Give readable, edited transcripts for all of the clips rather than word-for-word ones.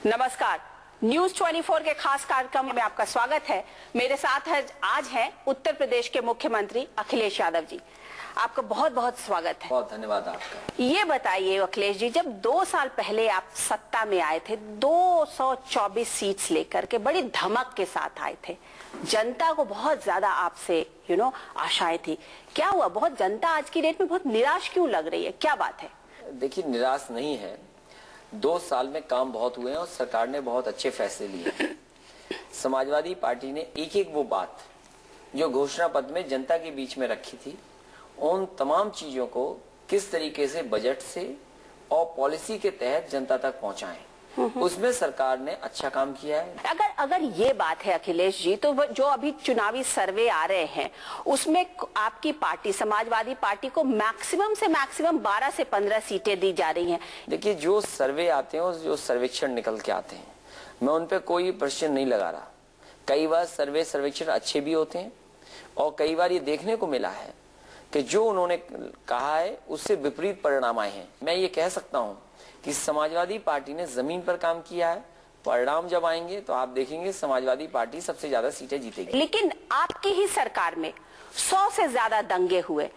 नमस्कार, न्यूज 24 के खास कार्यक्रम में आपका स्वागत है। मेरे साथ आज हैं उत्तर प्रदेश के मुख्यमंत्री अखिलेश यादव जी। आपका बहुत बहुत स्वागत है। बहुत धन्यवाद आपका। ये बताइए अखिलेश जी, जब 2 साल पहले आप सत्ता में आए थे, 224 सीट्स लेकर के बड़ी धमक के साथ आए थे, जनता को बहुत ज्यादा आपसे आशाएं थी। क्या हुआ? बहुत जनता आज की डेट में बहुत निराश क्यों लग रही है? क्या बात है? देखिए, निराश नहीं है। 2 साल में काम बहुत हुए हैं और सरकार ने बहुत अच्छे फैसले लिए। समाजवादी पार्टी ने एक वो बात जो घोषणा पत्र में जनता के बीच में रखी थी, उन तमाम चीजों को किस तरीके से बजट से और पॉलिसी के तहत जनता तक पहुंचाएं, उसमें सरकार ने अच्छा काम किया है। अगर ये बात है अखिलेश जी, तो जो अभी चुनावी सर्वे आ रहे हैं उसमें आपकी पार्टी समाजवादी पार्टी को मैक्सिमम से मैक्सिमम 12 से 15 सीटें दी जा रही हैं। देखिए, जो सर्वे आते हैं और जो सर्वेक्षण निकल के आते हैं, मैं उन पे कोई प्रश्न नहीं लगा रहा। कई बार सर्वेक्षण अच्छे भी होते हैं और कई बार ये देखने को मिला है कि जो उन्होंने कहा है उससे विपरीत परिणाम आए हैं। मैं ये कह सकता हूँ कि समाजवादी पार्टी ने जमीन पर काम किया है। परिणाम जब आएंगे तो आप देखेंगे समाजवादी पार्टी सबसे ज्यादा सीटें जीतेगी। लेकिन आपकी ही सरकार में 100 से ज्यादा दंगे हुए,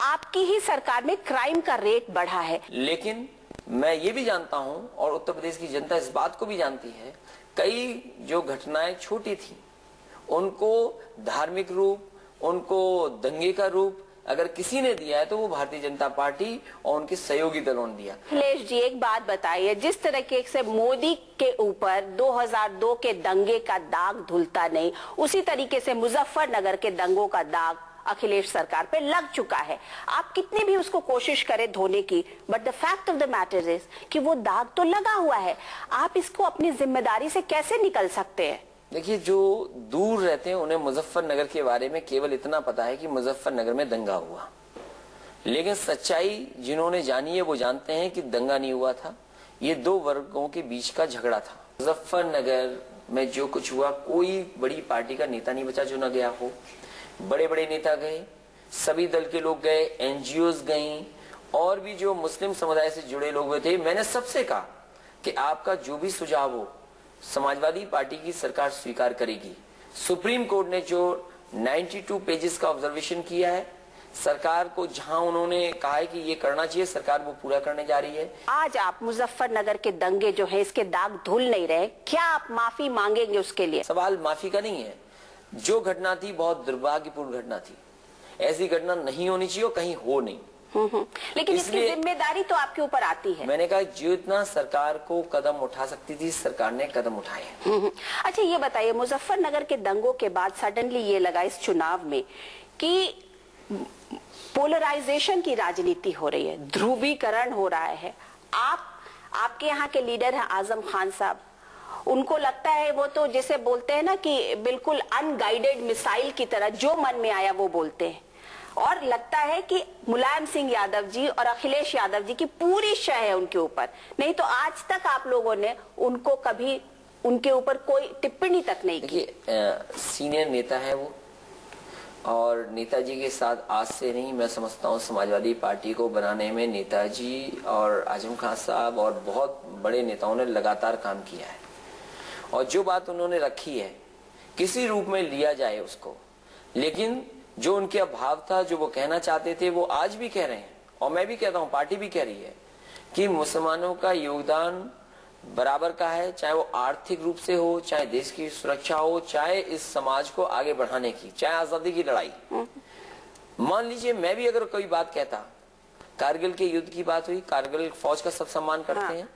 आपकी ही सरकार में क्राइम का रेट बढ़ा है। लेकिन मैं ये भी जानता हूँ और उत्तर प्रदेश की जनता इस बात को भी जानती है, कई जो घटनाएं छोटी थी उनको धार्मिक रूप, उनको दंगे का रूप अगर किसी ने दिया है तो वो भारतीय जनता पार्टी और उनके सहयोगी दलों ने दिया। अखिलेश जी, एक बात बताइए, जिस तरीके से मोदी के ऊपर 2002 के दंगे का दाग धुलता नहीं, उसी तरीके से मुजफ्फरनगर के दंगों का दाग अखिलेश सरकार पे लग चुका है। आप कितनी भी उसको कोशिश करें धोने की, but the fact of the matter is कि वो दाग तो लगा हुआ है। आप इसको अपनी जिम्मेदारी से कैसे निकल सकते हैं? देखिए, जो दूर रहते हैं उन्हें मुजफ्फरनगर के बारे में केवल इतना पता है कि मुजफ्फरनगर में दंगा हुआ, लेकिन सच्चाई जिन्होंने जानी है वो जानते हैं कि दंगा नहीं हुआ था। ये 2 वर्गों के बीच का झगड़ा था। मुजफ्फरनगर में जो कुछ हुआ, कोई बड़ी पार्टी का नेता नहीं बचा जो न गया हो। बड़े बड़े नेता गए, सभी दल के लोग गए, एनजीओज गई और भी जो मुस्लिम समुदाय से जुड़े लोग थे। मैंने सबसे कहा कि आपका जो भी सुझाव हो समाजवादी पार्टी की सरकार स्वीकार करेगी। सुप्रीम कोर्ट ने जो 92 पेजेस का ऑब्जर्वेशन किया है, सरकार को जहां उन्होंने कहा है कि ये करना चाहिए, सरकार वो पूरा करने जा रही है। आज आप मुजफ्फरनगर के दंगे जो है इसके दाग धुल नहीं रहे, क्या आप माफी मांगेंगे उसके लिए? सवाल माफी का नहीं है। जो घटना थी बहुत दुर्भाग्यपूर्ण घटना थी। ऐसी घटना नहीं होनी चाहिए और कहीं हो नहीं। लेकिन इसकी जिम्मेदारी तो आपके ऊपर आती है। मैंने कहा जितना सरकार को कदम उठा सकती थी सरकार ने कदम उठाए। अच्छा, ये बताइए, मुजफ्फरनगर के दंगों के बाद सडनली ये लगा इस चुनाव में कि पोलराइजेशन की राजनीति हो रही है, ध्रुवीकरण हो रहा है। आपके यहाँ के लीडर हैं आजम खान साहब, उनको लगता है वो तो जैसे बोलते हैं ना कि बिल्कुल अनगाइडेड मिसाइल की तरह जो मन में आया वो बोलते हैं, और लगता है कि मुलायम सिंह यादव जी और अखिलेश यादव जी की पूरी शय है उनके ऊपर। नहीं तो आज तक आप लोगों ने उनको कभी उनके ऊपर कोई टिप्पणी तक नहीं की। देखिए, सीनियर नेता है वो, और नेताजी के साथ आज से नहीं, मैं समझता हूँ समाजवादी पार्टी को बनाने में नेताजी और आजम खान साहब और बहुत बड़े नेताओं ने लगातार काम किया है। और जो बात उन्होंने रखी है किसी रूप में लिया जाए उसको, लेकिन जो उनके अभाव था, जो वो कहना चाहते थे, वो आज भी कह रहे हैं और मैं भी कहता हूँ, पार्टी भी कह रही है कि मुसलमानों का योगदान बराबर का है, चाहे वो आर्थिक रूप से हो, चाहे देश की सुरक्षा हो, चाहे इस समाज को आगे बढ़ाने की, चाहे आजादी की लड़ाई। मान लीजिए मैं भी अगर कोई बात कहता, कारगिल के युद्ध की बात हुई, कारगिल फौज का सब सम्मान करते हैं,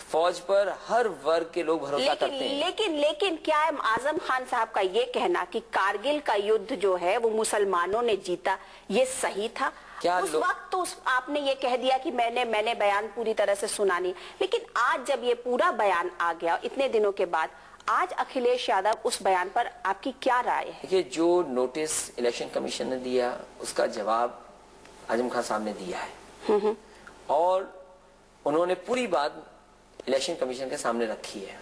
फौज पर हर वर्ग के लोग भरोसा करते हैं। लेकिन क्या है आजम खान साहब का ये कहना कि कारगिल का युद्ध जो है वो मुसलमानों ने जीता, ये सही था? क्या उस वक्त तो आपने ये कह दिया कि मैंने बयान पूरी तरह से सुना नहीं, लेकिन आज जब ये पूरा बयान आ गया इतने दिनों के बाद, आज अखिलेश यादव उस बयान पर आपकी क्या राय है? देखिए, जो नोटिस इलेक्शन कमीशन ने दिया उसका जवाब आजम खान साहब ने दिया है और उन्होंने पूरी बात इलेक्शन कमीशन के सामने रखी है।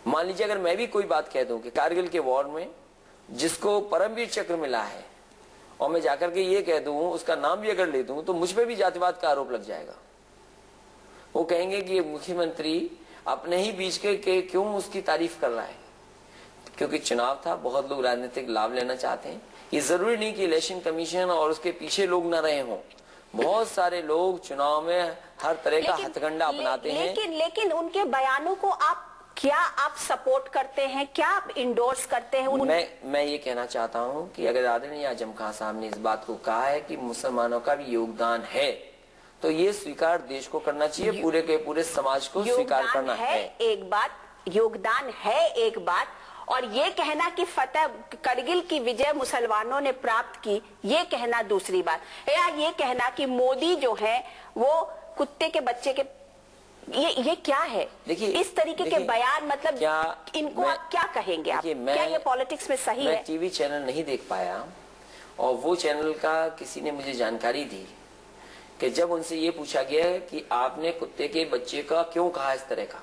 मान लीजिए अगर मैं भी कोई बात कह दूं कि कारगिल के वॉर में जिसको परमवीर चक्र मिला है और मैं जाकर के ये कह दूं, उसका नाम भी अगर ले दूं, तो मुझ पे भी जातिवाद का आरोप लग जाएगा। वो कहेंगे कि ये मुख्यमंत्री अपने ही बीच के क्यों उसकी तारीफ कर रहा है? क्योंकि चुनाव था, बहुत लोग राजनीतिक लाभ लेना चाहते हैं। ये जरूरी नहीं कि इलेक्शन कमीशन और उसके पीछे लोग न रहे हों। बहुत सारे लोग चुनाव में हर तरह का हथकंडा अपनाते हैं। लेकिन उनके बयानों को आप सपोर्ट करते हैं, क्या आप इंडोर्स करते हैं? मैं ये कहना चाहता हूं कि अगर आदरणीय आजम खान साहब ने इस बात को कहा है कि मुसलमानों का भी योगदान है, तो ये स्वीकार देश को करना चाहिए, पूरे के पूरे समाज को स्वीकार करना है। एक बात, योगदान है एक बात, और ये कहना कि फतेह करगिल की विजय मुसलमानों ने प्राप्त की, ये कहना दूसरी बात। या ये कहना कि मोदी जो है वो कुत्ते के बच्चे के, ये क्या है? देखिए, इस तरीके के बयान, मतलब इनको आप क्या कहेंगे? आप क्या ये पॉलिटिक्स में सही है? मैं टीवी चैनल नहीं देख पाया, और वो चैनल का किसी ने मुझे जानकारी दी कि जब उनसे ये पूछा गया कि आपने कुत्ते के बच्चे का क्यों कहा इस तरह का,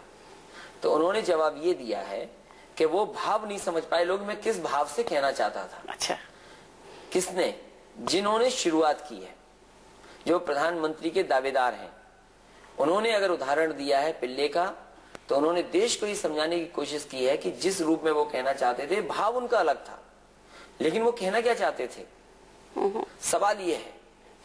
तो उन्होंने जवाब ये दिया है कि वो भाव नहीं समझ पाए लोग, मैं किस भाव से कहना चाहता था। अच्छा, किसने? जिन्होंने शुरुआत की है, जो प्रधानमंत्री के दावेदार हैं, उन्होंने अगर उदाहरण दिया है पिल्ले का, तो उन्होंने देश को ये समझाने की कोशिश की है कि जिस रूप में वो कहना चाहते थे, भाव उनका अलग था, लेकिन वो कहना क्या चाहते थे। सवाल ये है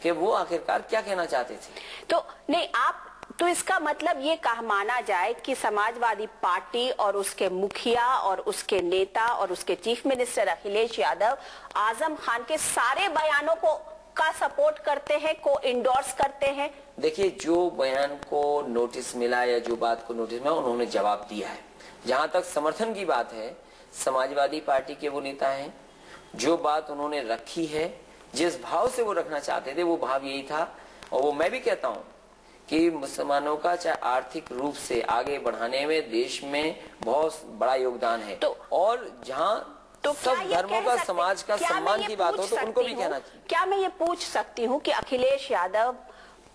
कि वो आखिरकार क्या कहना चाहते थे। तो नहीं, आप तो इसका मतलब ये कहा माना जाए कि समाजवादी पार्टी और उसके मुखिया और उसके नेता और उसके चीफ मिनिस्टर अखिलेश यादव आजम खान के सारे बयानों का सपोर्ट करते हैं, को इंडोर्स करते हैं। देखिए, जो बयान को नोटिस मिला या जो बात को नोटिस मिला, उन्होंने जवाब दिया है। जहां तक समर्थन की बात है, समाजवादी पार्टी के वो नेता हैं, जो बात उन्होंने रखी है, जिस भाव से वो रखना चाहते थे, वो भाव यही था। और वो मैं भी कहता हूं कि मुसलमानों का चाहे आर्थिक रूप से आगे बढ़ाने में देश में बहुत बड़ा योगदान है, और जहां तो सब धर्मों का, समाज का सम्मान की बात हो, तो उनको भी कहना चाहिए। क्या मैं ये पूछ सकती हूँ कि अखिलेश यादव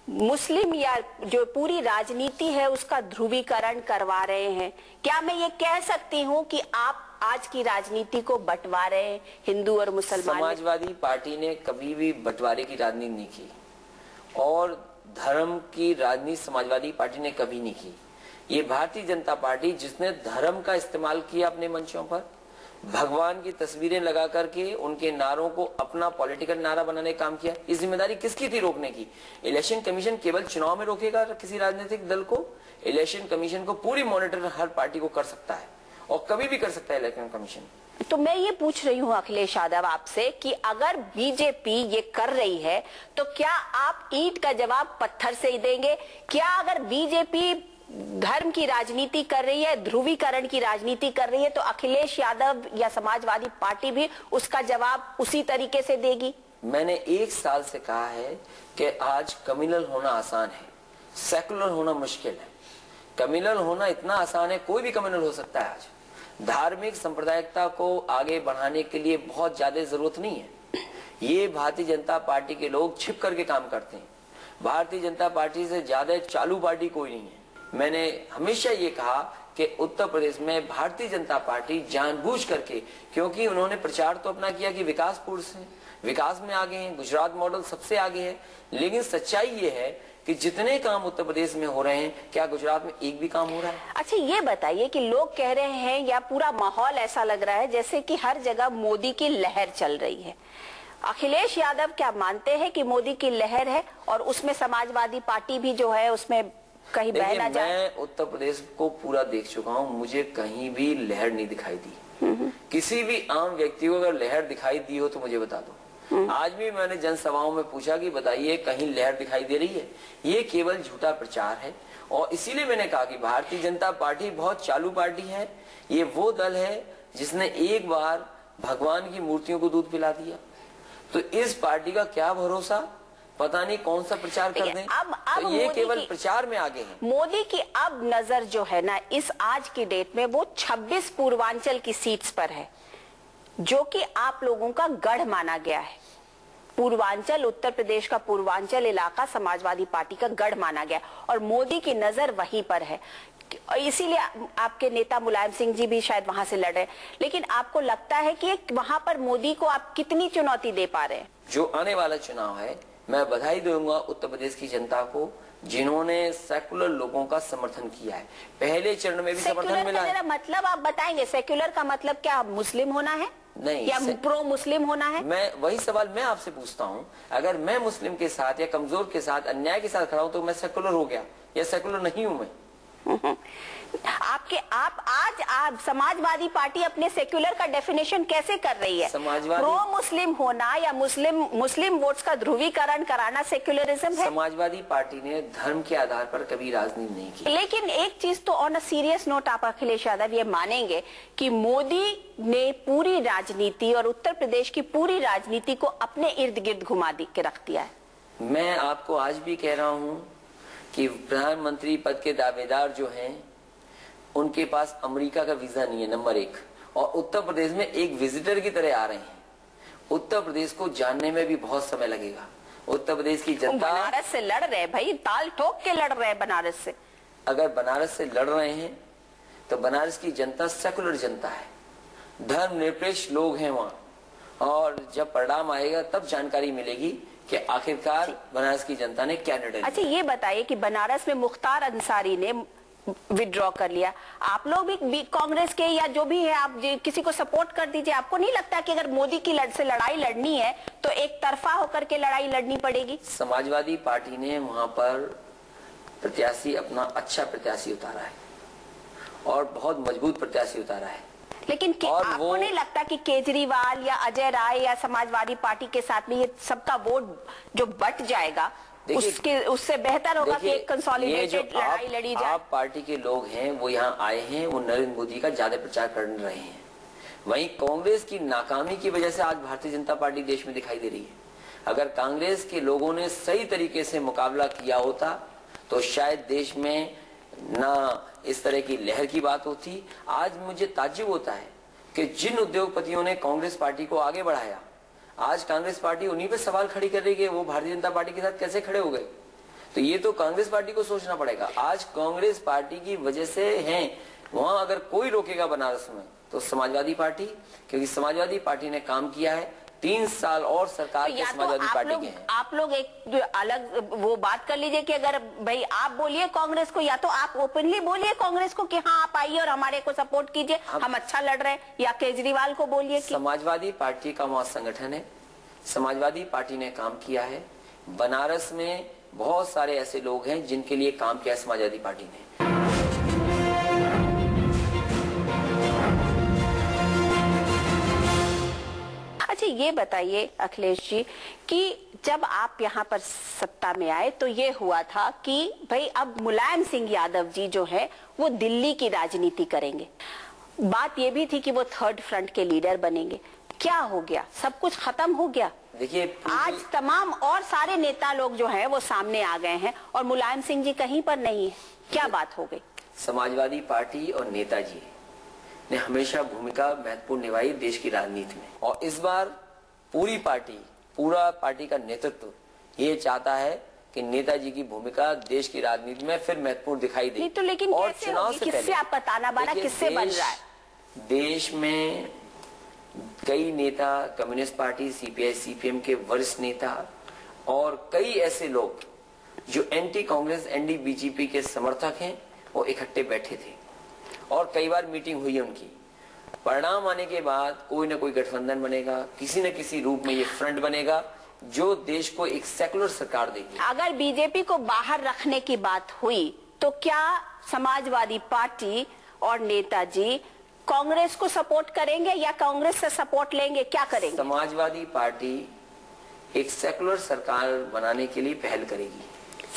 मुस्लिम या जो पूरी राजनीति है उसका ध्रुवीकरण करवा रहे हैं? क्या मैं ये कह सकती हूँ कि आप आज की राजनीति को बंटवा रहे हैं हिंदू और मुसलमान? समाजवादी पार्टी ने कभी भी बंटवारे की राजनीति नहीं की, और धर्म की राजनीति समाजवादी पार्टी ने कभी नहीं की। ये भारतीय जनता पार्टी, जिसने धर्म का इस्तेमाल किया अपने मंचों पर, भगवान की तस्वीरें लगा करके उनके नारों को अपना पॉलिटिकल नारा बनाने का काम किया, इस जिम्मेदारी किसकी थी रोकने की? इलेक्शन कमीशन केवल चुनाव में रोकेगा किसी राजनीतिक दल को? इलेक्शन कमीशन को पूरी मॉनिटर हर पार्टी को कर सकता है, और कभी भी कर सकता है इलेक्शन कमीशन। तो मैं ये पूछ रही हूँ अखिलेश यादव आपसे कि अगर बीजेपी ये कर रही है, तो क्या आप ईंट का जवाब पत्थर से ही देंगे? क्या अगर बीजेपी धर्म की राजनीति कर रही है, ध्रुवीकरण की राजनीति कर रही है, तो अखिलेश यादव या समाजवादी पार्टी भी उसका जवाब उसी तरीके से देगी? मैंने 1 साल से कहा है कि आज कम्युनल होना आसान है, सेकुलर होना मुश्किल है। कम्युनल होना इतना आसान है, कोई भी कम्युनल हो सकता है। आज धार्मिक सांप्रदायिकता को आगे बढ़ाने के लिए बहुत ज्यादा जरूरत नहीं है। ये भारतीय जनता पार्टी के लोग छिप करके काम करते हैं। भारतीय जनता पार्टी से ज्यादा चालू पार्टी कोई नहीं है। मैंने हमेशा ये कहा कि उत्तर प्रदेश में भारतीय जनता पार्टी जानबूझ करके, क्योंकि उन्होंने प्रचार तो अपना किया कि विकास पुरुष है, विकास में आगे हैं, गुजरात मॉडल सबसे आगे है, लेकिन सच्चाई ये है कि जितने काम उत्तर प्रदेश में हो रहे हैं, क्या गुजरात में एक भी काम हो रहा है? अच्छा, ये बताइए कि लोग कह रहे हैं या पूरा माहौल ऐसा लग रहा है जैसे कि हर जगह मोदी की लहर चल रही है। अखिलेश यादव क्या मानते हैं कि मोदी की लहर है और उसमें समाजवादी पार्टी भी जो है उसमें कहीं बह ना जाए? मैं उत्तर प्रदेश को पूरा देख चुका हूँ, मुझे कहीं भी लहर नहीं दिखाई दी। किसी भी आम व्यक्ति को अगर लहर दिखाई दी हो तो मुझे बता दो। आज भी मैंने जनसभाओं में पूछा कि बताइए कहीं लहर दिखाई दे रही है? ये केवल झूठा प्रचार है, और इसीलिए मैंने कहा कि भारतीय जनता पार्टी बहुत चालू पार्टी है। ये वो दल है जिसने एक बार भगवान की मूर्तियों को दूध पिला दिया, तो इस पार्टी का क्या भरोसा, पता नहीं कौन सा प्रचार कर दें। अब तो ये केवल प्रचार में आगे हैं। मोदी की अब नजर जो है ना इस आज की डेट में, वो 26 पूर्वांचल की सीट्स पर है, जो कि आप लोगों का गढ़ माना गया है। पूर्वांचल, उत्तर प्रदेश का पूर्वांचल इलाका समाजवादी पार्टी का गढ़ माना गया, और मोदी की नजर वहीं पर है। इसीलिए आपके नेता मुलायम सिंह जी भी शायद वहां से लड़ रहे हैं। लेकिन आपको लगता है कि वहां पर मोदी को आप कितनी चुनौती दे पा रहे हैं? जो आने वाला चुनाव है, मैं बधाई दूंगा उत्तर प्रदेश की जनता को, जिन्होंने सेकुलर लोगों का समर्थन किया है। पहले चरण में भी समर्थन मिला है। मतलब आप बताएंगे सेक्युलर का मतलब क्या, मुस्लिम होना है? नहीं, या प्रो मुस्लिम होना है? मैं वही सवाल मैं आपसे पूछता हूँ, अगर मैं मुस्लिम के साथ या कमजोर के साथ अन्याय के साथ खड़ा हूँ तो मैं सेकुलर हो गया या सेकुलर नहीं हूँ मैं? आप समाजवादी पार्टी अपने सेक्युलर का डेफिनेशन कैसे कर रही है? प्रो मुस्लिम होना या मुस्लिम वोट्स का ध्रुवीकरण कराना सेक्युलरिज्म है? समाजवादी पार्टी ने धर्म के आधार पर कभी राजनीति नहीं की। लेकिन एक चीज तो ऑन अ सीरियस नोट आप अखिलेश यादव ये मानेंगे कि मोदी ने पूरी राजनीति और उत्तर प्रदेश की पूरी राजनीति को अपने इर्द गिर्द घुमा के रख दिया है। मैं आपको आज भी कह रहा हूँ कि प्रधानमंत्री पद के दावेदार जो हैं उनके पास अमेरिका का वीजा नहीं है, नंबर 1, और उत्तर प्रदेश में एक विजिटर की तरह आ रहे हैं। उत्तर प्रदेश को जानने में भी बहुत समय लगेगा। उत्तर प्रदेश की जनता बनारस से लड़ रहे भाई, ताल ठोक के लड़ रहे हैं बनारस से। अगर बनारस से लड़ रहे हैं तो बनारस की जनता सेकुलर जनता है, धर्मनिरपेक्ष लोग हैं वहाँ, और जब परिणाम आएगा तब जानकारी मिलेगी कि आखिरकार बनारस की जनता ने क्या निर्णय लिया। अच्छा ये बताइए कि बनारस में मुख्तार अंसारी ने विड्रॉ कर लिया, आप लोग भी कांग्रेस के या जो भी है आप किसी को सपोर्ट कर दीजिए। आपको नहीं लगता कि अगर मोदी की से लड़ाई लड़नी है तो एक तरफा होकर के लड़ाई लड़नी पड़ेगी? समाजवादी पार्टी ने वहां पर प्रत्याशी अपना अच्छा प्रत्याशी उतारा है और बहुत मजबूत प्रत्याशी उतारा है। लेकिन आपको नहीं लगता कि केजरीवाल या अजय राय या समाजवादी पार्टी के साथ में ये सबका वोट जो बट जाएगा उससे बेहतर होगा कि एक कंसोलिडेटेड लड़ाई लड़ी जाए? आप पार्टी के लोग हैं, वो यहाँ आए हैं, वो नरेंद्र मोदी का ज्यादा प्रचार कर रहे हैं। वहीं कांग्रेस की नाकामी की वजह से आज भारतीय जनता पार्टी देश में दिखाई दे रही है। अगर कांग्रेस के लोगों ने सही तरीके से मुकाबला किया होता तो शायद देश में ना इस तरह की लहर की बात होती। आज मुझे ताज्जुब होता है कि जिन उद्योगपतियों ने कांग्रेस पार्टी को आगे बढ़ाया, आज कांग्रेस पार्टी उन्हीं पे सवाल खड़ी कर रही है कि वो भारतीय जनता पार्टी के साथ कैसे खड़े हो गए। तो ये तो कांग्रेस पार्टी को सोचना पड़ेगा। आज कांग्रेस पार्टी की वजह से हैं वहां, अगर कोई रोकेगा बनारस में तो समाजवादी पार्टी, क्योंकि समाजवादी पार्टी ने काम किया है। 3 साल और सरकार के समाजवादी पार्टी के हैं। आप लोग एक अलग वो बात कर लीजिए कि अगर भाई आप बोलिए कांग्रेस को, या तो आप ओपनली बोलिए कांग्रेस को कि हाँ आप आइए और हमारे को सपोर्ट कीजिए, हम अच्छा लड़ रहे हैं, या केजरीवाल को बोलिए कि समाजवादी पार्टी का वहां संगठन है, समाजवादी पार्टी ने काम किया है। बनारस में बहुत सारे ऐसे लोग हैं जिनके लिए काम किया समाजवादी पार्टी ने। अच्छा ये बताइए अखिलेश जी कि जब आप यहाँ पर सत्ता में आए तो ये हुआ था कि भाई अब मुलायम सिंह यादव जी जो है वो दिल्ली की राजनीति करेंगे। बात ये भी थी कि वो थर्ड फ्रंट के लीडर बनेंगे। क्या हो गया? सब कुछ खत्म हो गया। देखिए आज तमाम और सारे नेता लोग जो हैं वो सामने आ गए हैं और मुलायम सिंह जी कहीं पर नहीं है। क्या बात हो गई? समाजवादी पार्टी और नेताजी ने हमेशा भूमिका महत्वपूर्ण निभाई देश की राजनीति में, और इस बार पूरा पार्टी का नेतृत्व ये चाहता है कि नेताजी की भूमिका देश की राजनीति में फिर महत्वपूर्ण दिखाई दे। तो लेकिन और कैसे होगी? किससे आपका ताना बाना किससे बन रहा है? देश में कई नेता, कम्युनिस्ट पार्टी, सीपीआई सीपीएम के वरिष्ठ नेता और कई ऐसे लोग जो एंटी कांग्रेस एंटी बीजेपी के समर्थक हैं, वो इकट्ठे बैठे थे और कई बार मीटिंग हुई है उनकी। परिणाम आने के बाद कोई ना कोई गठबंधन बनेगा, किसी न किसी रूप में ये फ्रंट बनेगा जो देश को एक सेकुलर सरकार देगी। अगर बीजेपी को बाहर रखने की बात हुई तो क्या समाजवादी पार्टी और नेताजी कांग्रेस को सपोर्ट करेंगे या कांग्रेस से सपोर्ट लेंगे? क्या करेंगे? समाजवादी पार्टी एक सेकुलर सरकार बनाने के लिए पहल करेगी।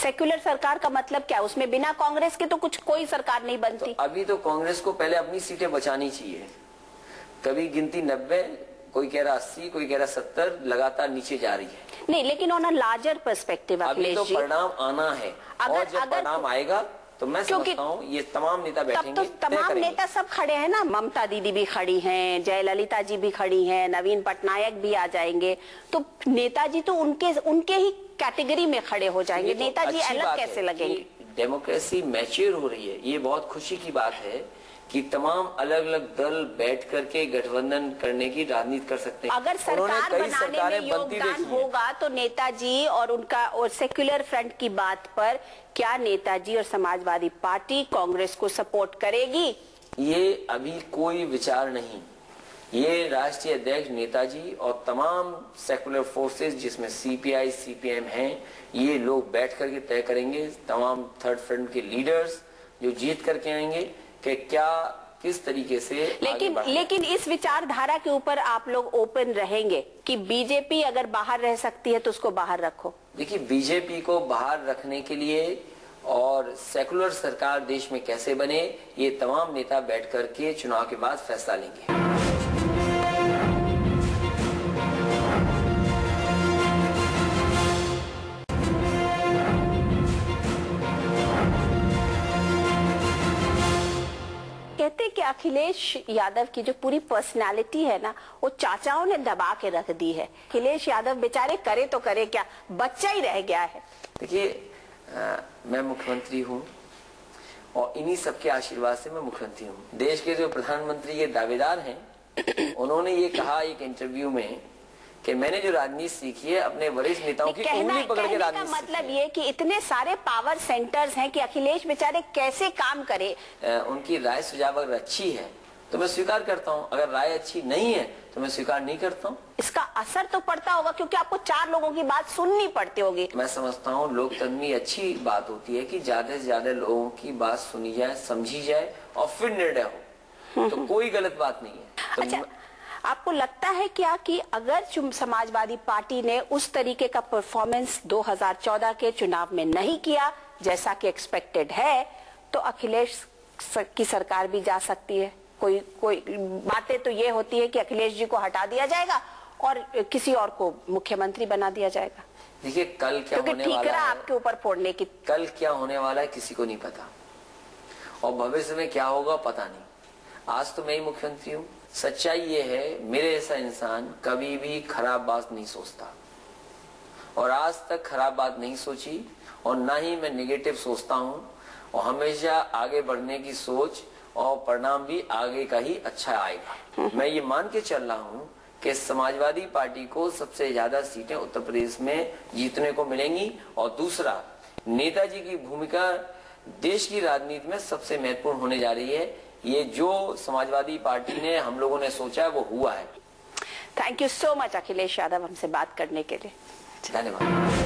सेक्युलर सरकार का मतलब क्या? उसमें बिना कांग्रेस के तो कोई सरकार नहीं बनती। तो अभी तो कांग्रेस को पहले अपनी सीटें बचानी चाहिए। कभी गिनती 90, कोई कह रहा 80, कोई कह रहा 70, लगातार नीचे जा रही है। नहीं, लेकिन ऑन अ लार्जर पर्सपेक्टिव अभी तो परिणाम आना है, और जब परिणाम आएगा तो मैं समझता हूँ ये तमाम नेता बैठेंगे। तब तो तमाम नेता सब खड़े हैं ना, ममता दीदी भी खड़ी हैं, जयललिता जी भी खड़ी हैं, नवीन पटनायक भी आ जाएंगे, तो नेताजी तो उनके ही कैटेगरी में खड़े हो जाएंगे। नेताजी अलग कैसे लगेंगे? डेमोक्रेसी मैच्योर हो रही है। ये बहुत खुशी की बात है कि तमाम अलग अलग दल बैठ करके गठबंधन करने की राजनीति कर सकते हैं। अगर सरकार बनाने में योगदान होगा तो नेताजी और उनका और सेक्युलर फ्रंट की बात पर क्या नेताजी और समाजवादी पार्टी कांग्रेस को सपोर्ट करेगी? ये अभी कोई विचार नहीं। ये राष्ट्रीय अध्यक्ष नेताजी और तमाम सेकुलर फोर्सेस जिसमें सीपीआई सीपीएम हैं, ये लोग बैठ करके तय करेंगे, तमाम थर्ड फ्रंट के लीडर्स जो जीत करके आएंगे कि क्या किस तरीके से लेकिन इस विचारधारा के ऊपर आप लोग ओपन रहेंगे कि बीजेपी अगर बाहर रह सकती है तो उसको बाहर रखो? देखिए, बीजेपी को बाहर रखने के लिए और सेकुलर सरकार देश में कैसे बने, ये तमाम नेता बैठ करके चुनाव के बाद फैसला लेंगे। कहते कि अखिलेश यादव की जो पूरी पर्सनालिटी है ना, वो चाचाओं ने दबा के रख दी है। अखिलेश यादव बेचारे करे तो करे क्या, बच्चा ही रह गया है। देखिए, मैं मुख्यमंत्री हूँ और इन्हीं सबके आशीर्वाद से मैं मुख्यमंत्री हूँ। देश के जो प्रधानमंत्री के दावेदार हैं, उन्होंने ये कहा एक इंटरव्यू में कि मैंने जो राजनीति सीखी है अपने वरिष्ठ नेताओं की उंगली पकड़ के राजनीति। मतलब ये कि इतने सारे पावर सेंटर्स हैं कि अखिलेश बेचारे कैसे काम करे। उनकी राय सुझाव अगर अच्छी है तो मैं स्वीकार करता हूँ, अगर राय अच्छी नहीं है तो मैं स्वीकार नहीं करता हूँ। इसका असर तो पड़ता होगा क्योंकि आपको 4 लोगों की बात सुननी पड़ती होगी। मैं समझता हूँ लोकतंत्र में अच्छी बात होती है कि ज्यादा से ज्यादा लोगों की बात सुनी जाए, समझी जाए और फिर निर्णय हो, तो कोई गलत बात नहीं है। तो अच्छा, आपको लगता है क्या कि अगर समाजवादी पार्टी ने उस तरीके का परफॉर्मेंस 2014 के चुनाव में नहीं किया जैसा कि एक्सपेक्टेड है, तो अखिलेश की सरकार भी जा सकती है? कोई बातें तो ये होती है कि अखिलेश जी को हटा दिया जाएगा और किसी और को मुख्यमंत्री बना दिया जाएगा। देखिए, कल क्या होने वाला है, आपके ऊपर फोड़ने की, कल क्या होने वाला है किसी को नहीं पता, और भविष्य में क्या होगा पता नहीं। आज तो मैं ही मुख्यमंत्री हूँ। सच्चाई ये है, मेरे जैसा इंसान कभी भी खराब बात नहीं सोचता और आज तक खराब बात नहीं सोची और ना ही मैं नेगेटिव सोचता हूँ, और हमेशा आगे बढ़ने की सोच और परिणाम भी आगे का ही अच्छा आएगा। मैं ये मान के चल रहा हूँ कि समाजवादी पार्टी को सबसे ज्यादा सीटें उत्तर प्रदेश में जीतने को मिलेंगी, और दूसरा, नेताजी की भूमिका देश की राजनीति में सबसे महत्वपूर्ण होने जा रही है। ये जो समाजवादी पार्टी ने हम लोगों ने सोचा है वो हुआ है। Thank you so much Akhilesh Yadav हमसे बात करने के लिए। धन्यवाद।